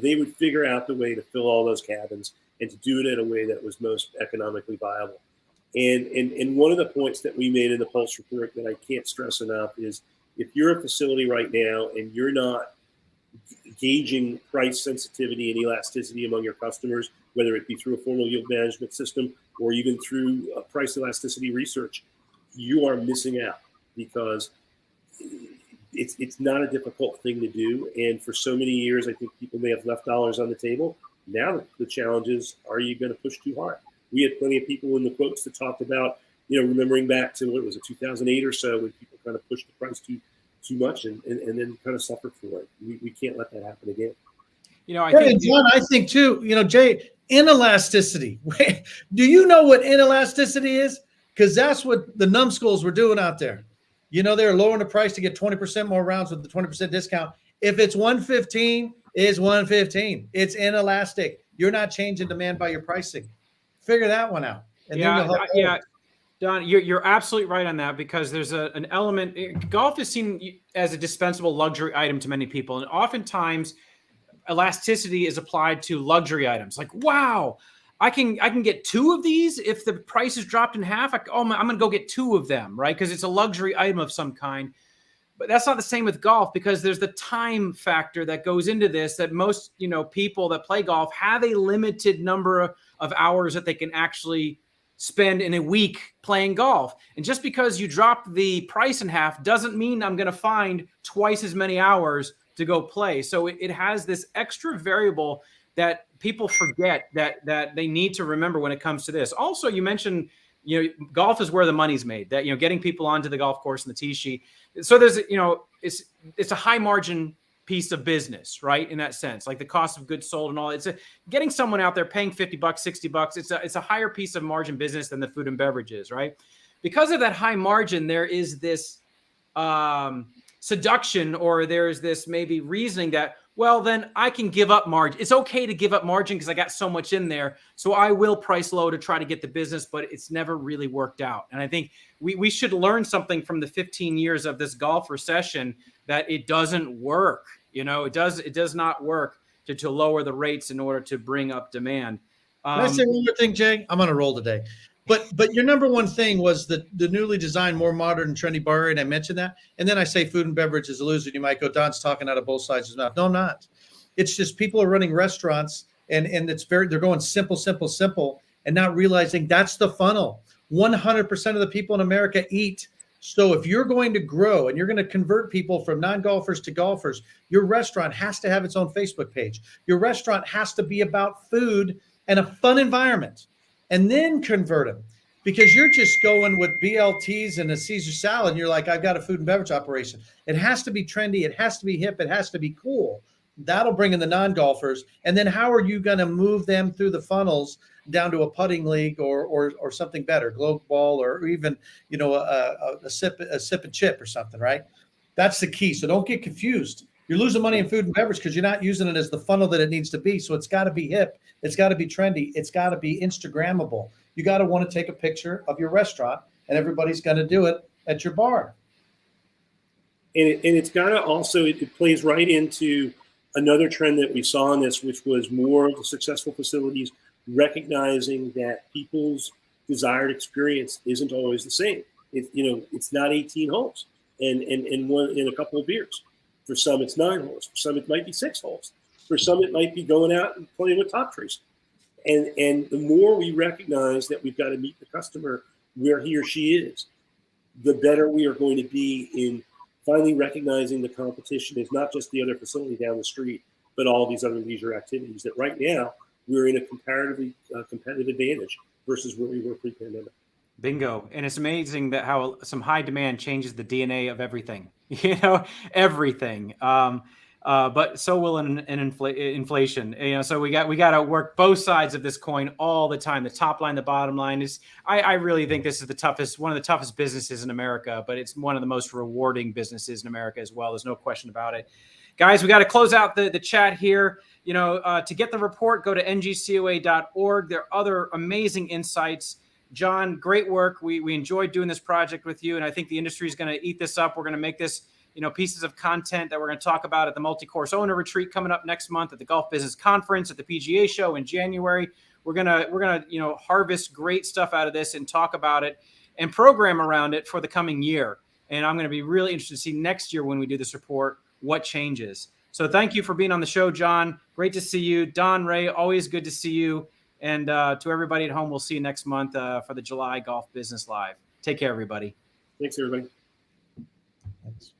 They would figure out the way to fill all those cabins and to do it in a way that was most economically viable. And one of the points that we made in the Pulse report that I can't stress enough is, if you're a facility right now and you're not gauging price sensitivity and elasticity among your customers, whether it be through a formal yield management system or even through price elasticity research, you are missing out, because it's not a difficult thing to do. And for so many years, I think people may have left dollars on the table. Now the challenge is, are you going to push too hard? We had plenty of people in the quotes that talked about, remembering back to, what was it, 2008 or so, when people kind of pushed the price too much and then kind of suffered for it. We can't let that happen again. I think too, Jay, inelasticity. Do you know what inelasticity is? Because that's what the numbskulls were doing out there. They were lowering the price to get 20% more rounds with the 20% discount. If it's 115, it's 115. It's inelastic. You're not changing demand by your pricing. Figure that one out. And Don, you're absolutely right on that, because there's an element. Golf is seen as a dispensable luxury item to many people, and oftentimes elasticity is applied to luxury items. Like, wow, I can get 2 of these if the price is dropped in half. I'm going to go get 2 of them, right? Because it's a luxury item of some kind. But that's not the same with golf, because there's the time factor that goes into this, that most, people that play golf have a limited number of hours that they can actually spend in a week playing golf. And just because you drop the price in half doesn't mean I'm going to find twice as many hours to go play. So it has this extra variable that people forget that they need to remember when it comes to this. Also, you mentioned, golf is where the money's made, that, getting people onto the golf course and the tee sheet. So there's, it's a high margin piece of business, right? In that sense, like the cost of goods sold and all. Getting someone out there paying $50, $60. It's a higher piece of margin business than the food and beverages, right? Because of that high margin, there is this seduction, or there's this maybe reasoning that, well, then I can give up margin. It's okay to give up margin because I got so much in there. So I will price low to try to get the business, but it's never really worked out. And I think we should learn something from the 15 years of this golf recession, that it doesn't work. It does not work to lower the rates in order to bring up demand. Can I say one more thing, Jay? I'm on a roll today. But your number one thing was the newly designed, more modern, trendy bar area, and I mentioned that. And then I say food and beverage is a loser. You might go, Don's talking out of both sides of his mouth. No, I'm not. It's just people are running restaurants, and they're going simple, and not realizing that's the funnel. 100% of the people in America eat. So if you're going to grow and you're going to convert people from non-golfers to golfers, your restaurant has to have its own Facebook page. Your restaurant has to be about food and a fun environment. And then convert them, because you're just going with BLTs and a Caesar salad. And you're like, I've got a food and beverage operation. It has to be trendy. It has to be hip. It has to be cool. That'll bring in the non-golfers. And then how are you going to move them through the funnels down to a putting league or something better, globe ball, or even, a sip and chip or something, right? That's the key. So don't get confused. You're losing money in food and beverage because you're not using it as the funnel that it needs to be. So it's got to be hip. It's got to be trendy. It's got to be Instagrammable. You got to want to take a picture of your restaurant, and everybody's going to do it at your bar. And it's got to also, it plays right into another trend that we saw in this, which was more of the successful facilities recognizing that people's desired experience isn't always the same. It's not 18 holes and a couple of beers. For some, it's 9 holes. For some, it might be 6 holes. For some, it might be going out and playing with top trees. And the more we recognize that we've got to meet the customer where he or she is, the better we are going to be in finally recognizing the competition is not just the other facility down the street, but all these other leisure activities that right now we're in a comparatively competitive advantage versus where we were pre-pandemic. Bingo. And it's amazing that how some high demand changes the DNA of everything, everything. But so will inflation. So we got to work both sides of this coin all the time. The top line, the bottom line is. I really think this is one of the toughest businesses in America, but it's one of the most rewarding businesses in America as well. There's no question about it. Guys, we got to close out the chat here. To get the report, go to ngcoa.org. There are other amazing insights. John, great work. We enjoyed doing this project with you, and I think the industry is going to eat this up. We're going to make this, pieces of content that we're going to talk about at the multi-course owner retreat coming up next month, at the Golf Business Conference, at the PGA show in January. We're gonna harvest great stuff out of this and talk about it and program around it for the coming year. And I'm going to be really interested to see next year when we do this report what changes. So thank you for being on the show, John. Great to see you. Don, Ray, always good to see you. And to everybody at home, we'll see you next month for the July Golf Business Live. Take care, everybody. Thanks, everybody. Thanks.